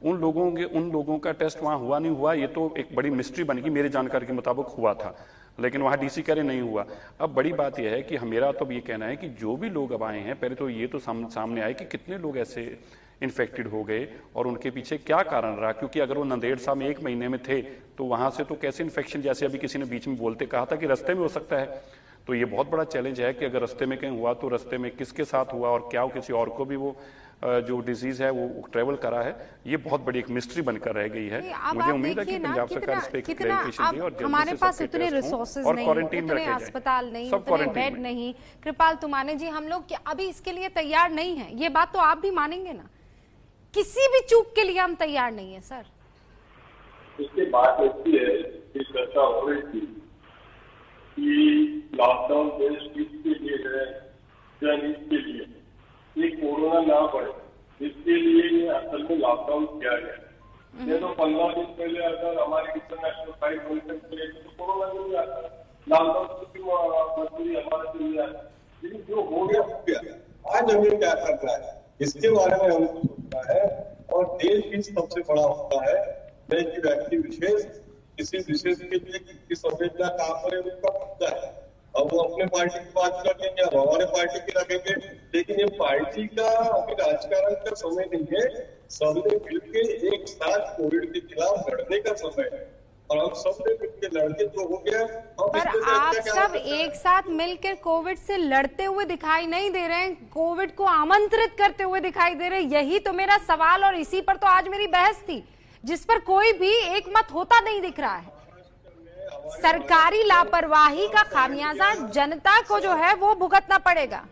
उन लोगों का टेस्ट वहां हुआ नहीं हुआ, ये तो एक बड़ी मिस्ट्री बन गई। मेरी जानकारी के मुताबिक हुआ था, लेकिन वहां डीसी कह रहे नहीं हुआ। अब बड़ी बात यह है कि मेरा तो ये कहना है कि जो भी लोग अब आए हैं, पहले तो ये तो सामने आए कि कितने लोग ऐसे इन्फेक्टेड हो गए और उनके पीछे क्या कारण रहा। क्योंकि अगर वो नंदेड़ साहब में 1 महीने में थे तो वहां से तो कैसे इन्फेक्शन, जैसे अभी किसी ने बीच में बोलते कहा था कि रास्ते में हो सकता है। तो ये बहुत बड़ा चैलेंज है कि अगर रास्ते में कहीं हुआ तो रास्ते में किसके साथ हुआ और क्या किसी और को भी वो जो डिजीज है वो ट्रेवल करा है। ये बहुत बड़ी एक मिस्ट्री बनकर रह गई है। मुझे उम्मीद है कि पंजाब सरकार इस पे क्लैरिफिकेशन दे और जल्दी से हमारे पास उतने रिसोर्सेज नहीं, उतने अस्पताल नहीं, उतने बेड नहीं। कृपाल तुमाने जी, हम लोग अभी इसके लिए तैयार नहीं है। ये बात तो आप भी मानेंगे ना, किसी भी चूक के लिए हम तैयार नहीं है सर। इसके बात ऐसी है कि चर्चा हो रही थी कि लॉकडाउन देश किसके लिए है या इसके लिए, ये कोरोना ना बढ़े इसके लिए असल में लॉकडाउन किया गया। ये तो 15 दिन पहले अगर हमारे इंटरनेशनल फ्लाइट होने से तो कोरोना नहीं आता, लॉकडाउन की मंजूरी हमारे लिए आता। लेकिन जो हो गया आज हमें क्या करना है इसके बारे में हमको सोचना है। और देश भी सबसे बड़ा होता है, देश की व्यक्ति विशेष किसी विशेष के लिए किसकी संवेदना काम करे उसका मुद्दा है। अब वो अपने पार्टी की बात रखेंगे, अब हमारे पार्टी की रखेंगे, लेकिन ये पार्टी का अभी राजकारण का समय नहीं है। सबने मिलकर एक साथ कोविड के खिलाफ लड़ने का समय है और हम सबने मिलकर लड़के तो हो गया। पर आप सब एक साथ मिलकर कोविड से लड़ते हुए दिखाई नहीं दे रहे हैं, कोविड को आमंत्रित करते हुए दिखाई दे रहे हैं। यही तो मेरा सवाल और इसी पर तो आज मेरी बहस थी, जिस पर कोई भी एक मत होता नहीं दिख रहा है। सरकारी लापरवाही का खामियाजा जनता को जो है वो भुगतना पड़ेगा।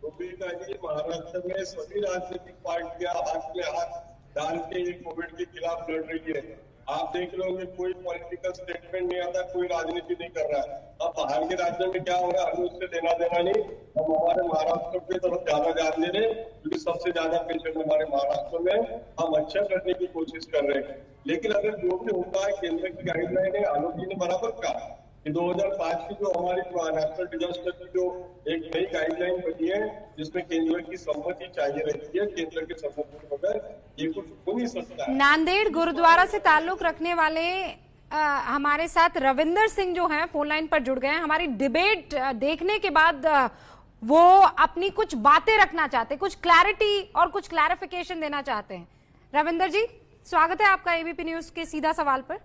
महाराष्ट्र में सभी राजनीतिक पार्टियां हाथ में हाथ डाल के कोविड के खिलाफ लड़ रही है। आप देख रहे होंगे कोई पॉलिटिकल स्टेटमेंट नहीं आता, कोई राजनीति नहीं कर रहा है। अब बाहर के राज्यों में क्या हो रहा है हमें उससे लेना देना नहीं। हम हमारे महाराष्ट्र की तरफ ज्यादा ध्यान दे रहे हैं क्योंकि सबसे ज्यादा पेशेंट हमारे महाराष्ट्र में, हम अच्छा करने की कोशिश कर रहे हैं। लेकिन अगर जो भी होता है केंद्र की गाइडलाइन है, आलोक जी ने बराबर कहा कि 2005 की जो हमारी नेशनल डिजास्टर की जो एक नई गाइडलाइन बनी है जिसमें केंद्र की सम्मति चाहिए रहती है, केंद्र की सम्मति के बगैर ये कुछ हो नहीं सकता। नांदेड़ गुरुद्वारा से ताल्लुक रखने वाले हमारे साथ रविंदर सिंह जो हैं फोन लाइन पर जुड़ गए हैं। हमारी डिबेट देखने के बाद वो अपनी कुछ बातें रखना चाहते हैं, कुछ क्लैरिटी और कुछ क्लैरिफिकेशन देना चाहते हैं। रविंदर जी, स्वागत है आपका एबीपी न्यूज के सीधा सवाल पर।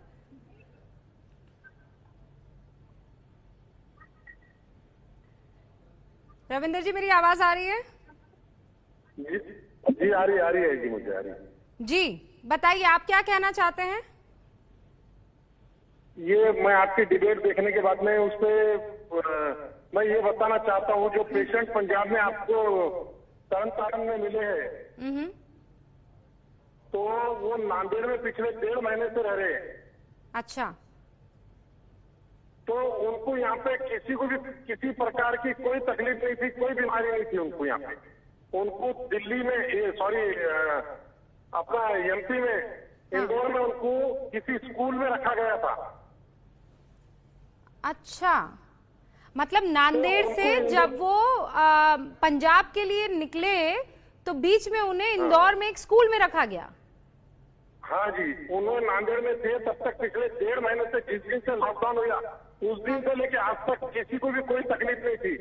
रविंदर जी, मेरी आवाज आ रही है? जी आ रही है जी, मुझे आ रही है जी। बताइए, आप क्या कहना चाहते हैं? ये मैं आपकी डिबेट देखने के बाद में उस पे मैं ये बताना चाहता हूँ, जो पेशेंट पंजाब में आपको तरन तारण में मिले हैं, तो वो नांदेड़ में पिछले 1.5 महीने से रह रहे हैं। अच्छा। तो उनको यहाँ पे किसी को भी किसी प्रकार की कोई तकलीफ नहीं थी, कोई बीमारी नहीं थी उनको यहाँ पे। उनको दिल्ली में, सॉरी अपना एमपी में, इंदौर में उनको किसी स्कूल में रखा गया था। अच्छा, मतलब नांदेड़ से जब वो पंजाब के लिए निकले तो बीच में उन्हें इंदौर में एक स्कूल में रखा गया। हाँ जी, उन्होंने नांदेड़ में थे तब तक, पिछले 1.5 महीने से जिस दिन से लॉकडाउन हुआ उस दिन से लेके आज तक किसी को भी कोई तकलीफ नहीं थी।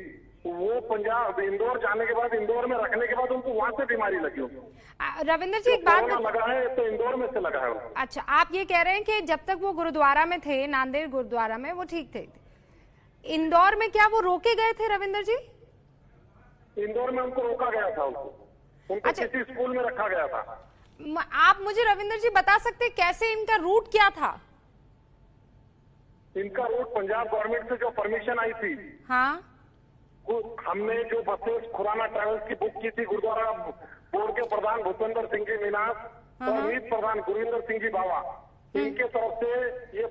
वो पंजाब इंदौर जाने के बाद, इंदौर में रखने के बाद उनको वहां से बीमारी लगी उनको। रविंदर जी, एक बात लगा है तो इंदौर में से लगा है। अच्छा, आप ये कह रहे हैं कि जब तक वो गुरुद्वारा में थे, नांदेड़ गुरुद्वारा में, वो ठीक थे। इंदौर में क्या वो रोके गए थे रविंदर जी? इंदौर में उनको रोका गया था, उनको अच्छा, किसी स्कूल में रखा गया था। आप मुझे रविंदर जी बता सकते कैसे, इनका रूट क्या था? इनका रूट पंजाब गवर्नमेंट से जो परमिशन आई थी, हाँ, हमने जो बसेस खुराना ट्रैवल्स की बुक की थी, गुरुद्वारा बोर्ड के प्रधान भूपेंद्र सिंह जी मीनास और मीत प्रधान गुरविंदर सिंह जी बाबा, इनके तरफ से ये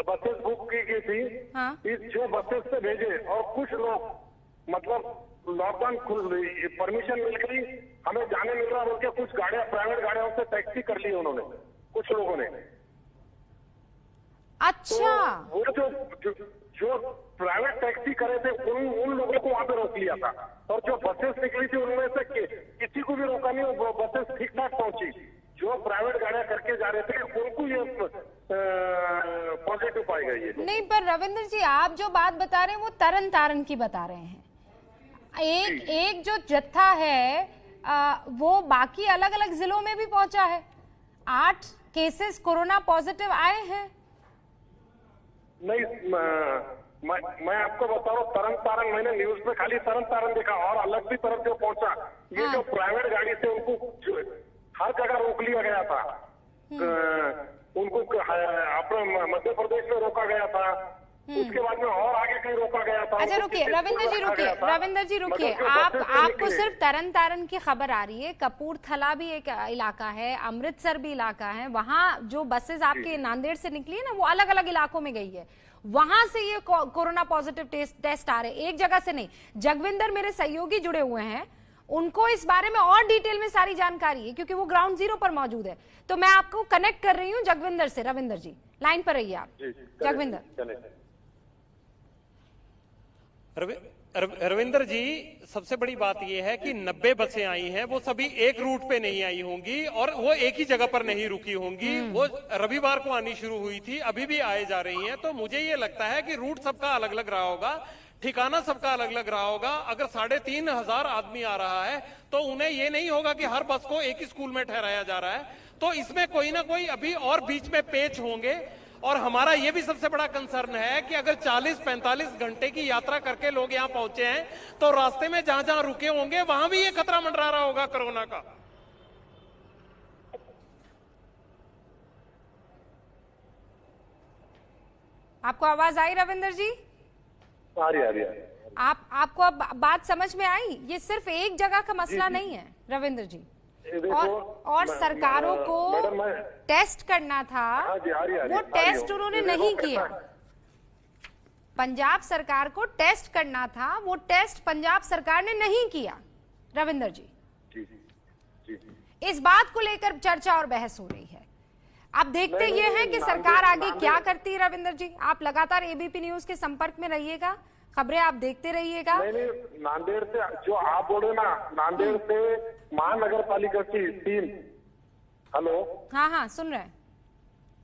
बसेस बुक की गई थी। हाँ। इस जो बसेस से भेजे, और कुछ लोग मतलब लॉकडाउन परमिशन मिल गई, हमें जाने मिल रहा बोल के कुछ गाड़ियां, प्राइवेट गाड़ियों से टैक्सी कर ली उन्होंने, कुछ लोगों ने। अच्छा। तो वो जो प्राइवेट टैक्सी करे थे उन लोगों को वहां पे रोक लिया था, और जो बसेस निकली थी उनमें से किसी को भी रोका नहीं, वो बसेस ठीक ठाक पहुंची। जो प्राइवेट गाड़ियां करके जा रहे थे उनको ये पॉजिटिव पाई गई है। नहीं, पर रविंदर जी, आप जो बात बता रहे हैं वो तरन तारण की बता रहे हैं। एक जो जत्था है वो बाकी अलग अलग जिलों में भी पहुंचा है। 8 केसेस कोरोना पॉजिटिव आए हैं। नहीं, मैं आपको बता रहा हूँ, तरन तारण मैंने न्यूज पे खाली तरन तारण देखा, और अलग भी तरफ जो पहुंचा, ये जो प्राइवेट गाड़ी से उनको हर जगह रोक लिया गया था। उनको अपने मध्य प्रदेश में रोका गया था, उसके बाद में और आगे कहीं रोका गया था। अच्छा रुकिए रविंदर जी, रुकिए। आपको सिर्फ तरन तारण की खबर आ रही है। कपूरथला भी एक इलाका है, अमृतसर भी इलाका है, वहां जो बसेस आपके नांदेड़ से निकली है ना, वो अलग अलग इलाकों में गई है, वहां से ये कोरोना पॉजिटिव टेस्ट आ रहे, एक जगह से नहीं। जगविंदर मेरे सहयोगी जुड़े हुए हैं, उनको इस बारे में और डिटेल में सारी जानकारी है, क्योंकि वो ग्राउंड जीरो पर मौजूद है। तो मैं आपको कनेक्ट कर रही हूँ जगविंदर से। रविंदर जी, लाइन पर रहिए आप। जगविंदर। रविंदर जी, सबसे बड़ी बात यह है कि 90 बसें आई हैं, वो सभी एक रूट पे नहीं आई होंगी और वो एक ही जगह पर नहीं रुकी होंगी। वो रविवार को आनी शुरू हुई थी, अभी भी आए जा रही हैं। तो मुझे ये लगता है कि रूट सबका अलग अलग रहा होगा, ठिकाना सबका अलग अलग रहा होगा। अगर 3,500 आदमी आ रहा है तो उन्हें ये नहीं होगा कि हर बस को एक ही स्कूल में ठहराया जा रहा है। तो इसमें कोई ना कोई अभी और बीच में पेच होंगे। और हमारा ये भी सबसे बड़ा कंसर्न है कि अगर 40-45 घंटे की यात्रा करके लोग यहाँ पहुंचे हैं तो रास्ते में जहां जहां रुके होंगे वहां भी ये खतरा मंडरा रहा होगा कोरोना का। आपको आवाज आई रविंदर जी? आ रही। आपको अब बात समझ में आई? ये सिर्फ एक जगह का मसला नहीं है रविंदर जी। और सरकारों को टेस्ट करना था, वो टेस्ट उन्होंने नहीं किया। पंजाब सरकार को टेस्ट करना था, वो टेस्ट पंजाब सरकार ने नहीं किया। रविंदर जी, इस बात को लेकर चर्चा और बहस हो रही है। अब देखते ये हैं कि सरकार आगे क्या करती है। रविंदर जी, आप लगातार एबीपी न्यूज के संपर्क में रहिएगा, खबरें आप देखते रहिएगा। नहीं, नांदेड़ से जो आप बोले ना, नांदेड़ से महानगर पालिका की टीम, हेलो, हाँ सुन रहे हैं।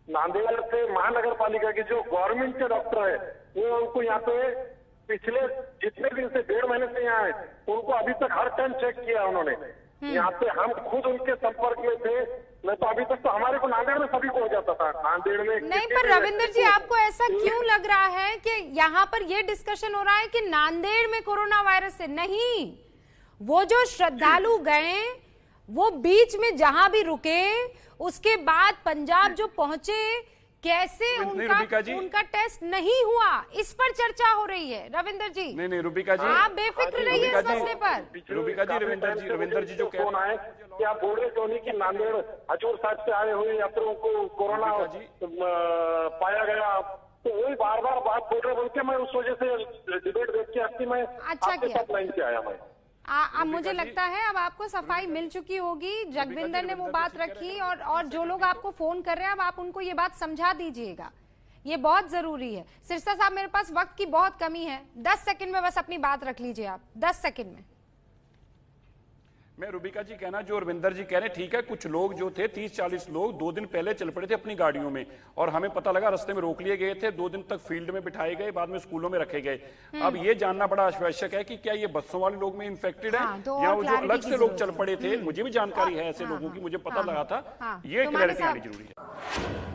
नांदेड़ से महानगर पालिका की जो गवर्नमेंट के डॉक्टर है, वो उनको यहाँ पे पिछले जितने दिन से 1.5 महीने से यहाँ है, उनको अभी तक हर टाइम चेक किया उन्होंने। यहाँ पे हम खुद उनके संपर्क में थे। मैं तो अभी तक तो हमारे को नांदेड़ में सभी को हो जाता था, नांदेड़ में नहीं। पर रविंदर जी, आपको ऐसा क्यों लग रहा है कि यहाँ पर ये डिस्कशन हो रहा है कि नांदेड़ में कोरोना वायरस से? नहीं, वो जो श्रद्धालु गए, वो बीच में जहां भी रुके, उसके बाद पंजाब जो पहुंचे, कैसे उनका टेस्ट नहीं हुआ, इस पर चर्चा हो रही है रविंदर जी। नहीं रुबिका जी, आप बेफिक्र रहिए इस मसले पर। रुबिका जी, रविंदर जी जो कह रहे हैं, क्या बोल रहे क्यों नहीं कि नांदेड़ हजूर साहब से आए हुए यात्रियों को कोरोना पाया गया, तो वही बार बार बात बोल रहे बोल के मैं उस वजह से डिबेट देख के आपकी मैं आपके साथ लाइन से आया। मैं अब मुझे लगता है अब आपको सफाई मिल चुकी होगी। जगविंदर ने वो बात रखी, और जो लोग आपको फोन कर रहे हैं, अब आप उनको ये बात समझा दीजिएगा, ये बहुत जरूरी है। सिरसा साहब, मेरे पास वक्त की बहुत कमी है, 10 सेकंड में बस अपनी बात रख लीजिए आप, 10 सेकंड में। मैं रुबिका जी कहना जो रविंदर जी कह रहे हैं ठीक है, कुछ लोग जो थे 30-40 लोग 2 दिन पहले चल पड़े थे अपनी गाड़ियों में, और हमें पता लगा रास्ते में रोक लिए गए थे, 2 दिन तक फील्ड में बिठाए गए, बाद में स्कूलों में रखे गए। अब ये जानना बड़ा आवश्यक है कि क्या ये बसों वाले लोग में इन्फेक्टेड है या वो जो अलग से लोग चल पड़े थे। मुझे भी जानकारी है ऐसे लोगों की, मुझे पता लगा था, ये क्लैरिटी आनी जरूरी है।